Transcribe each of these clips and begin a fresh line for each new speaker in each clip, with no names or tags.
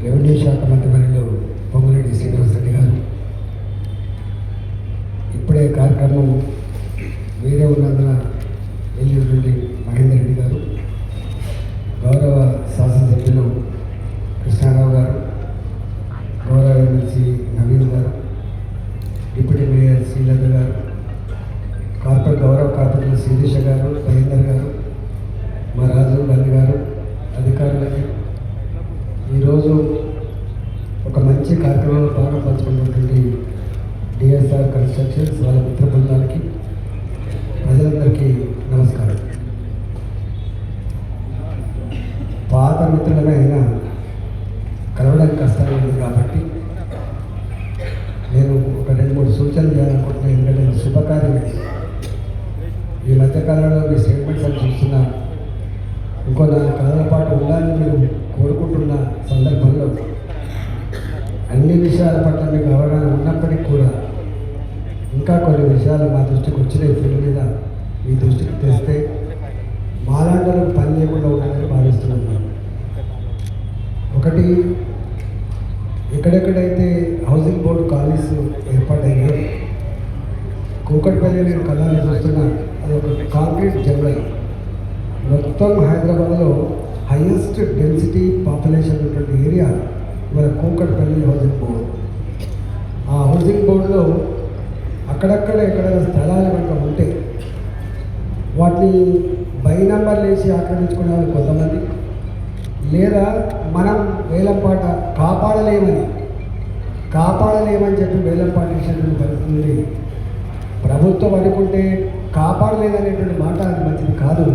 Revenue శాఖ మంత్రివర్యులు పొంగులేటి శ్రీనివాసరెడ్డి గారు ఇప్పుడే కార్యక్రమం వేరే ఉన్నందున వెళ్ళి మహేందర్ రెడ్డి గారు, గౌరవ శాసనసభ్యులు కృష్ణారావు గారు, గౌరవ ఎమ్మెల్సీ నవీన్ గారు, డిప్యూటీ మేయర్ శ్రీలత గారు, గౌరవ కార్పొరేటర్ శ్రీదేశ గారు, మహేందర్ గారు, మా రాజు గాంధీ గారు, అధికారులకి ఈరోజు ఒక మంచి కార్యక్రమంలో ప్రారంభించుకున్నటువంటి డిఎస్ఆర్ కన్స్ట్రక్షన్స్ వాళ్ళ మిత్ర బృందానికి ప్రజలందరికీ నమస్కారం. పాత మిత్రులమే అయినా కలవడానికి కష్టంగా ఉంది కాబట్టి నేను ఒక 2-3 సూచనలు చేయాలనుకుంటున్నాను. ఎందుకంటే శుభకార్యం ఈ మధ్యకాలంలో మీ స్టేట్మెంట్స్ అని చూస్తున్నా ఇంకో 4 కాలాల పాటు ఉండాలని మీరు కోరుకుంటున్న సందర్భంలో అన్ని విషయాల పట్ల మీకు అవగాహన ఉన్నప్పటికీ కూడా ఇంకా కొన్ని విషయాలు మా దృష్టికి వచ్చినాయి. ఫీల్డ్ మీద మీ దృష్టికి తెస్తే మాలాంటి పని లేకుండా ఉండాలని భావిస్తున్నాను. ఒకటి, ఎక్కడెక్కడైతే హౌసింగ్ బోర్డు కాలనీస్ ఏర్పాటయ్యాయో కూకట్పల్లి నేను కళాన్ని చూస్తున్నా, అది ఒక కాంక్రీట్ జంగల్. మొత్తం హైదరాబాద్లో హైయెస్ట్ డెన్సిటీ పాపులేషన్ ఉన్నటువంటి ఏరియా మన కూకట్పల్లి హౌసింగ్ బోర్డు. ఆ హౌసింగ్ బోర్డులో అక్కడక్కడ ఎక్కడైనా స్థలాలు కనుక ఉంటే వాటిని బై నంబర్లు వేసి ఆక్రమించుకునే వాళ్ళు కొంతమంది, లేదా మనం వేలంపాట కాపాడలేమని చెప్పి వేలంపాట వేసినటువంటి పరిస్థితి ఉంది. ప్రభుత్వం అనుకుంటే కాపాడలేదనేటువంటి మాట అది మంచిది కాదు.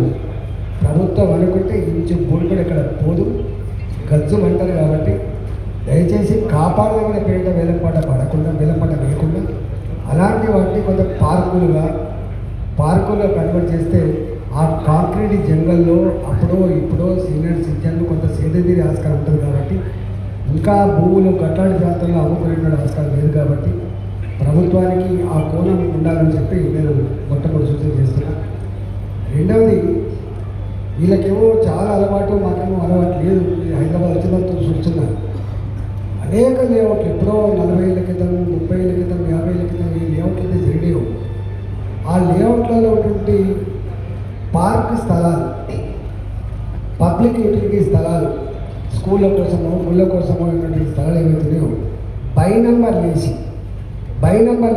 ప్రభుత్వం అనుకుంటే ఇంచు భూమి కూడా ఇక్కడ పోదు, గజ్జు అంటారు. కాబట్టి దయచేసి కాపాడలేమనే పేరిట వేలంపాట వేయకుండా అలాంటి వాటిని కొంత పార్కులుగా కన్వర్ట్ చేస్తే ఆ కాంక్రీట్ జంగల్లో అప్పుడో ఇప్పుడో సీనియర్ సిటిజన్లు కొంత సేదతీరే ఆస్కారం ఉంటుంది. కాబట్టి ఇంకా భూములు గట్లాడి ప్రాంతంలో అమ్ముకునేటువంటి ఆస్కారం లేదు. కాబట్టి ప్రభుత్వానికి ఆ కోణం ఉండాలని చెప్పి నేను మొట్టమొదటి సూచన చేస్తున్నాను. రెండవది, వీళ్ళకేమో చాలా అలవాటు, మాకేమో అలవాటు లేదు. హైదరాబాద్ వచ్చినంత చూస్తున్నారు అనేక లేఅవుట్లు, ఎప్పుడో 40 ఏళ్ళ క్రితం, 30 ఏళ్ళ క్రితం, 50 ఏళ్ళ క్రితం ఈ లేఅవుట్లు అయితే జరిగేవు. ఆ లేఅవుట్లలో ఉన్నటువంటి పార్క్ స్థలాలు, పబ్లిక్ యూటిలిటీ స్థలాలు, స్కూళ్ళ కోసమో గుళ్ళ కోసమో ఉన్నటువంటి స్థలాలు ఏవైతున్నాయో బై నంబర్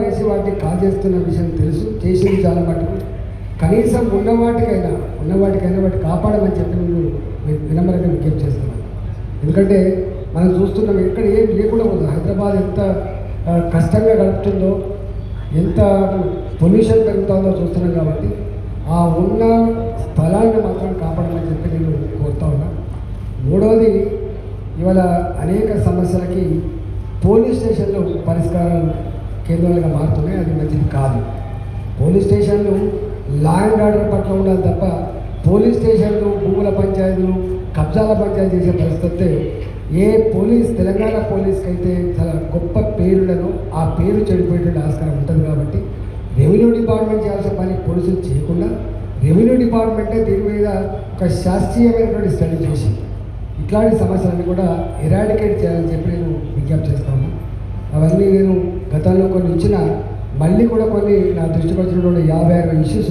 వేసి వాటిని కాజేస్తున్న విషయం తెలుసు. చేసింది చాలా మటుకు. కనీసం ఉన్నవాటికైనా వాటిని కాపాడమని చెప్పి నేను వినమ్రంగా విజ్ఞప్తి చేస్తున్నాను. ఎందుకంటే మనం చూస్తున్నాం ఎక్కడ ఏం లేకుండా ఉంది. హైదరాబాద్ ఎంత కష్టంగా గడుపుతుందో, ఎంత పొల్యూషన్ పెరుగుతుందో చూస్తున్నాం. కాబట్టి ఆ ఉన్న స్థలాన్ని మాత్రం కాపాడమని చెప్పి నేను కోరుతా ఉన్నా. మూడవది, ఇవాళ అనేక సమస్యలకి పోలీస్ స్టేషన్లు పరిష్కారం కేంద్రాలుగా మారుతున్నాయి. అది మంచిది కాదు. పోలీస్ స్టేషన్లు లా అండ్ ఆర్డర్ పట్ల ఉండాలి తప్ప పోలీస్ స్టేషన్లు భూముల పంచాయతీలు, కబ్జాల పంచాయతీ చేసే పరిస్థితి తెలంగాణ పోలీస్కి అయితే చాలా గొప్ప పేరులను ఆ పేరు చెడిపోయేటువంటి ఆస్కారం ఉంటుంది. కాబట్టి రెవెన్యూ డిపార్ట్మెంట్ చేయాల్సిన పని పోలీసులు చేయకుండా రెవెన్యూ డిపార్ట్మెంటే దీని మీద ఒక శాస్త్రీయమైనటువంటి స్టడీ చేసి ఇట్లాంటి సమస్యలన్నీ కూడా ఎరాడికేట్ చేయాలని చెప్పి నేను విజ్ఞప్తి చేస్తాను. అవన్నీ నేను గతంలో కొన్ని ఇచ్చిన, మళ్ళీ కూడా కొన్ని నా దృష్టికి వచ్చినటువంటి 56 ఇష్యూస్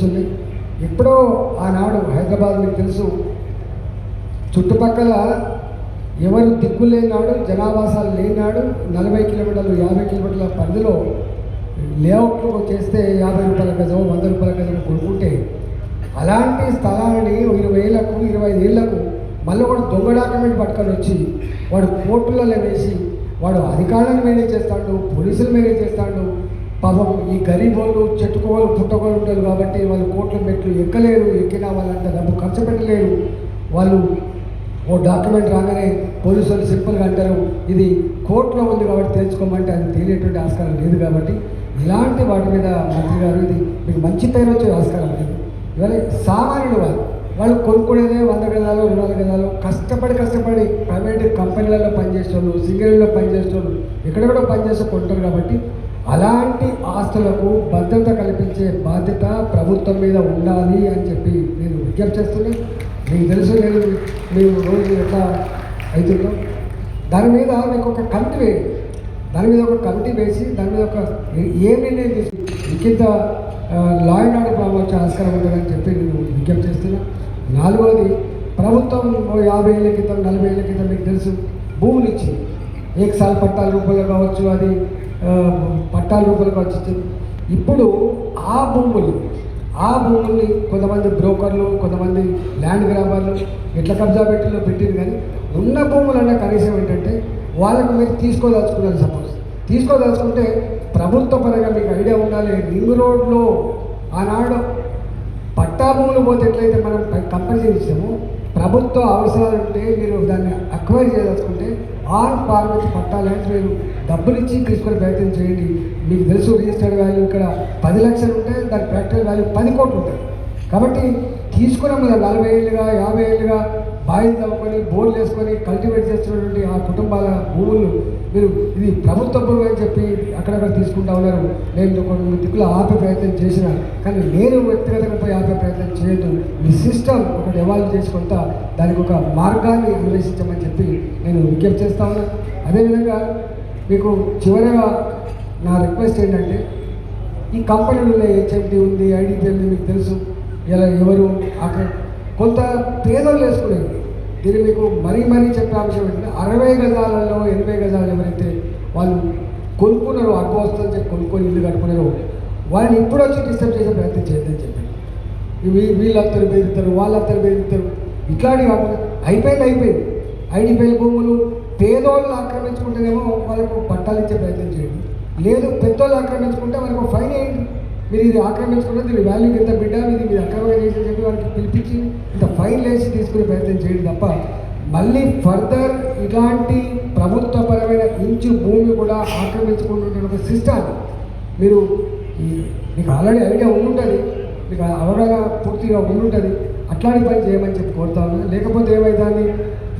ఉన్నాయి. ఎప్పుడో ఆనాడు హైదరాబాద్ మీకు తెలుసు, చుట్టుపక్కల ఎవరు దిక్కు లేనాడు, జనావాసాలు లేనాడు, 40 కిలోమీటర్లు 50 కిలోమీటర్ల పరిధిలో లేఅవుట్లు చేస్తే 50 రూపాయల గజం 100 రూపాయల గజం కొనుక్కుంటే అలాంటి స్థలాన్ని 20 ఏళ్లకు 25 ఏళ్లకు మళ్ళీ వాడు దొంగ డాక్యుమెంట్ పట్టుకొని వచ్చి వాడు కోర్టులలో వేసి వాడు అధికారులను మేనేజ్ చేస్తాడు, పోలీసులు మేనేజ్ చేస్తాడు. పాపం ఈ గరీబోళ్ళు చెట్టుకోవాలి పుట్టకోలు ఉంటారు. కాబట్టి వాళ్ళు కోర్టుల మెట్లు ఎక్కలేరు, ఎక్కినా వాళ్ళంత డబ్బు ఖర్చు పెట్టలేరు. వాళ్ళు ఓ డాక్యుమెంట్ రాగానే పోలీసులు సింపుల్గా అంటారు ఇది కోర్టులో ఉంది కాబట్టి తెలుసుకోమంటే అది తెలియటువంటి ఆస్కారం లేదు. కాబట్టి ఇలాంటి వాటి మీద మంత్రి గారు ఇది మీకు మంచి పేరు వచ్చే ఆస్కారం లేదు. ఇవాళ సామాన్యుడు వాళ్ళు కొనుక్కునేదే 100 గజాలు 200 గజాలు కష్టపడి ప్రైవేట్ కంపెనీలలో పనిచేసేవాళ్ళు, సింగరేణిలో పనిచేసేవాళ్ళు, ఎక్కడెక్కడో పనిచేస్తూ కొంటారు. కాబట్టి అలాంటి ఆస్తులకు భద్రత కల్పించే బాధ్యత ప్రభుత్వం మీద ఉండాలి అని చెప్పి నేను విజ్ఞప్తి చేస్తున్నాను. మీకు తెలుసు, నేను రోజు ఎట్లా అవుతుందో దాని మీద మీకు ఒక కమిటీ వేయండి. దాని మీద ఒక కమిటీ వేసి దాని మీద ఒక ఏం నిర్ణయం తీసి ఇంకింత లా అండ్ ఆర్డర్ ప్రాబ్లం వచ్చే ఆస్కారం ఉంటుందని చెప్పి నేను విజ్ఞప్తి చేస్తున్నా. నాలుగవది, ప్రభుత్వం 50 ఏళ్ళ క్రితం 40 ఏళ్ళ క్రితం మీకు తెలుసు భూములు ఇచ్చింది. ఏకసాల పట్టాల రూపంలో కావచ్చు, అది పట్టాల రూపంలో కావచ్చు. ఇప్పుడు ఆ భూముల్ని కొంతమంది బ్రోకర్లు, కొంతమంది ల్యాండ్ గ్రాబర్లు ఎట్లా కబ్జా పెట్టింది. కానీ ఉన్న భూములన్నా కనీసం ఏంటంటే వాళ్ళకు మీరు తీసుకోదలుచుకున్నారు. సపోజ్ తీసుకోదలుచుకుంటే ప్రభుత్వ పరంగా మీకు ఐడియా ఉండాలి. రింగ్ రోడ్లో ఆనాడు పట్టా భూములు పోతే ఎట్లయితే మనం కంపెనీ ఇచ్చామో, ప్రభుత్వ అవసరాలు ఉంటే మీరు దాన్ని అక్వైర్ చేయదలుచుకుంటే ఆన్ ఫార్మేట్ పట్టాలంటే మీరు డబ్బులు ఇచ్చి తీసుకునే ప్రయత్నం చేయండి. మీకు తెలుసు రిజిస్టర్డ్ వాల్యూ ఇక్కడ 10 లక్షలు ఉంటే దాని ప్రాక్టికల్ వాల్యూ 10 కోట్లు ఉంటుంది. కాబట్టి తీసుకున్నాం కదా 40 ఏళ్ళుగా 50 ఏళ్ళుగా బాయిలు తవ్వుకొని బోర్లు వేసుకొని కల్టివేట్ చేస్తున్నటువంటి ఆ కుటుంబాల భూములు మీరు ఇది ప్రభుత్వ భూమి అని చెప్పి అక్కడక్కడ తీసుకుంటా ఉన్నారు. నేను కొన్ని దిక్కులు ఆపే ప్రయత్నం చేసిన, కానీ నేను వ్యక్తిగతంగా పోయి ఆపే ప్రయత్నం చేయొద్దు. ఈ సిస్టమ్ ఒకటి ఎవాల్వ్ చేసుకుంటా దానికి ఒక మార్గాన్ని అన్వేషించమని చెప్పి నేను విజ్ఞప్తి చేస్తా ఉన్నా. అదేవిధంగా మీకు చివరిగా నా రిక్వెస్ట్ ఏంటంటే, ఈ కంపెనీలలో హెచ్ఎండి ఉంది, ఐడిపి ఉంది, మీకు తెలుసు. ఇలా ఎవరు అక్కడ కొంత పేదోళ్ళు వేసుకునేది. దీన్ని మీకు మరీ చెప్పే అంశం ఏంటంటే 60 గజాలలో 80 గజాలు ఎవరైతే వాళ్ళు కొనుక్కున్నారో, అడ్డు వస్తుందని చెప్పి కొనుక్కొని ఇల్లు కట్టుకున్నారో వాళ్ళని ఇప్పుడు వచ్చి డిస్టర్బ్ చేసే ప్రయత్నం చేయొద్దని చెప్పి వీళ్ళందరూ బెదిరిస్తారు, వాళ్ళందరూ బెదిరిస్తారు. ఇట్లాంటివి కాకుండా అయిపోయింది. ఐడిపిఎల్ భూములు పేదోళ్ళు ఆక్రమించుకుంటేనేమో వాళ్ళకు పట్టాలు ఇచ్చే ప్రయత్నం చేయండి. లేదు పెద్దోళ్ళు ఆక్రమించుకుంటే వాళ్ళకు ఫైన్ వేయండి. మీరు ఇది ఆక్రమించుకుంటే దీని వాల్యూ ఎంత బిడ్డ, మీరు అక్రమంగా చేసి చెప్పి వాళ్ళకి పిలిపించి ఇంత ఫైన్ వేసి తీసుకునే ప్రయత్నం చేయండి తప్ప మళ్ళీ ఫర్దర్ ఇలాంటి ప్రభుత్వపరమైన ఇంచు భూమి కూడా ఆక్రమించుకుంటున్న ఒక సిస్టాన్ని మీకు ఆల్రెడీ ఐడియా ఉండుంటుంది, మీకు అవగాహన పూర్తిగా ఉండుంటుంది. అట్లాంటి పని చేయమని చెప్పి కోరుతా ఉన్నా. లేకపోతే ఏమైందని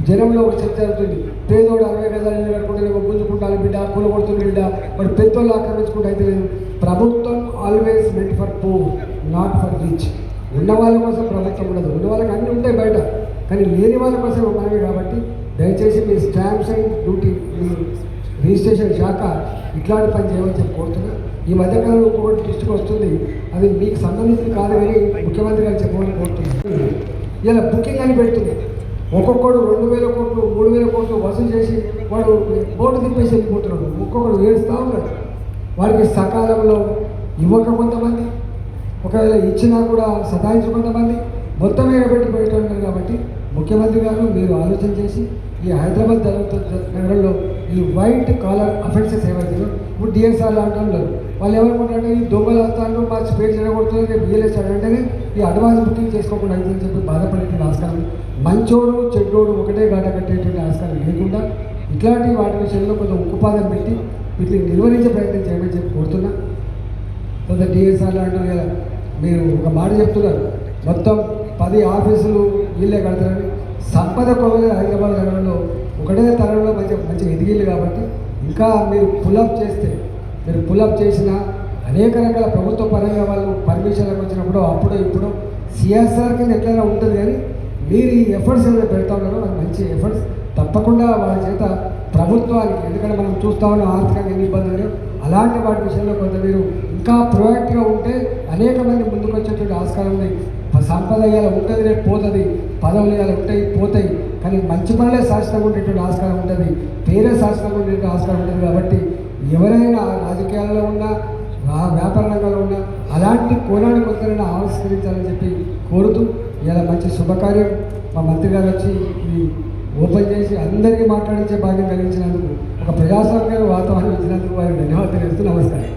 జనంలో ఒక చర్చ అవుతుంది. పేదోడు 60 గజాలు ఇల్లు కట్టుకుంటే గుంజుకుంటాను బిడ్డ, కూలగొడుతుంది బిడ్డ, మరి పెద్దోళ్ళు ఆక్రమించుకుంటే అయితే లేదు. ప్రభుత్వం always meant for poor, not for rich. ఉన్న వాళ్ళ కోసం ప్రభుత్వం ఉండదు. ఉన్న వాళ్ళకి అన్నీ ఉంటాయి బయట, కానీ లేని వాళ్ళ కోసం మనమే. కాబట్టి దయచేసి మీ స్టాంప్స్ అండ్ డ్యూటీ, మీ రిజిస్ట్రేషన్ శాఖ ఇట్లాంటి పని చేయమని చెప్పి కోరుతున్నా. ఈ మధ్యకాలంలో ఇంకొకటి దృష్టికి వస్తుంది, అది మీకు సంబంధించి కాదు కానీ ముఖ్యమంత్రి గారు చెప్పమని కోరుతున్నాను. ఇలా బుకింగ్ అని పెడుతుంది. ఒక్కొక్కడు 2,000 కోట్లు 3,000 కోట్లు వసూలు చేసి వాడు బోర్డు తిప్పేసి వెళ్ళిపోతున్నాడు. ఒక్కొక్కడు ఏడుస్తూ ఉన్నాడు. వారికి సకాలంలో ఇవ్వక కొంతమంది, ఒకవేళ ఇచ్చినా కూడా సతాయించు కొంతమంది, మొత్తం పెట్టి పెడుతున్నారు. కాబట్టి ముఖ్యమంత్రి గారు మీరు ఆలోచన చేసి ఈ హైదరాబాద్ నగరంలో ఈ వైట్ కాలర్ అఫెన్సెస్ ఏవైతుందో ఇప్పుడు డిఎస్ఆర్ లాంటి ఉన్నారు. వాళ్ళు ఏమనుకుంటారంటే ఈ దొంగలు వస్తాను మా స్పేస్ జరగబడుతుంది, బిఎల్ఎస్ అంటేనే ఈ అడ్వాన్స్ బుకింగ్ చేసుకోకుండా అవుతుందని చెప్పి బాధపడేటువంటి ఆస్కారం, మంచోడు చెడ్డోడు ఒకటే గాట కట్టేటువంటి ఆస్కారం లేకుండా ఇట్లాంటి వాటి విషయంలో కొంచెం ఉక్కుపాదం పెట్టి వీటిని నిర్వహించే ప్రయత్నం చేయమని చెప్పి కోరుతున్నా. కొంత డిఎస్ఆర్ లాంటి మీరు ఒక మాట చెప్తున్నారు, మొత్తం 10 ఆఫీసులు వీళ్ళే కడతారని. సంపద కొలది హైదరాబాద్ నగరంలో ఒకటే తరంలో మంచిగా ఎదిగిళ్ళు. కాబట్టి ఇంకా మీరు పులప్ చేసిన అనేక రకాల ప్రభుత్వ పరంగా వాళ్ళు పర్మిషన్లకు వచ్చినప్పుడు అప్పుడు ఇప్పుడు సిఎస్ఆర్ కింద ఎట్లయినా ఉంటుంది. కానీ మీరు ఈ ఎఫర్ట్స్ ఏమైనా పెడతా ఉన్నారో అది మంచి ఎఫర్ట్స్. తప్పకుండా వాళ్ళ చేత ప్రభుత్వానికి, ఎందుకంటే మనం చూస్తూ ఉన్నాం ఆర్థికంగా ఎన్ని ఇబ్బందులు, అలాంటి వాటి విషయంలో కొంత మీరు ఇంకా ప్రొయాక్టివ్గా ఉంటే అనేక మంది ముందుకు వచ్చేటువంటి ఆస్కారం ఉంది. సంపద ఇవాళ ఉంటుంది, రేపు పోతుంది. పదవులు ఇవాళ ఉంటాయి, పోతాయి. కానీ మంచి పనులే శాశ్వతంగా ఉండేటువంటి ఆస్కారం ఉంటుంది, పేరే శాశ్వతంగా ఉండేటువంటి ఆస్కారం ఉంటుంది. కాబట్టి ఎవరైనా రాజకీయాల్లో ఉన్నా, వ్యాపార రంగంలో ఉన్నా అలాంటి కోణాన్ని కొంతైనా ఆవిష్కరించాలని చెప్పి కోరుతూ ఇలా మంచి శుభకార్యం మా మంత్రి గారు వచ్చి ఇది ఓపెన్ చేసి అందరికీ మాట్లాడించే భాగ్యం కలిగించినందుకు, ఒక ప్రజాస్వామ్య వాతావరణం ఇచ్చినందుకు వారికి ధన్యవాదాలు తెలుస్తూ నమస్కారం.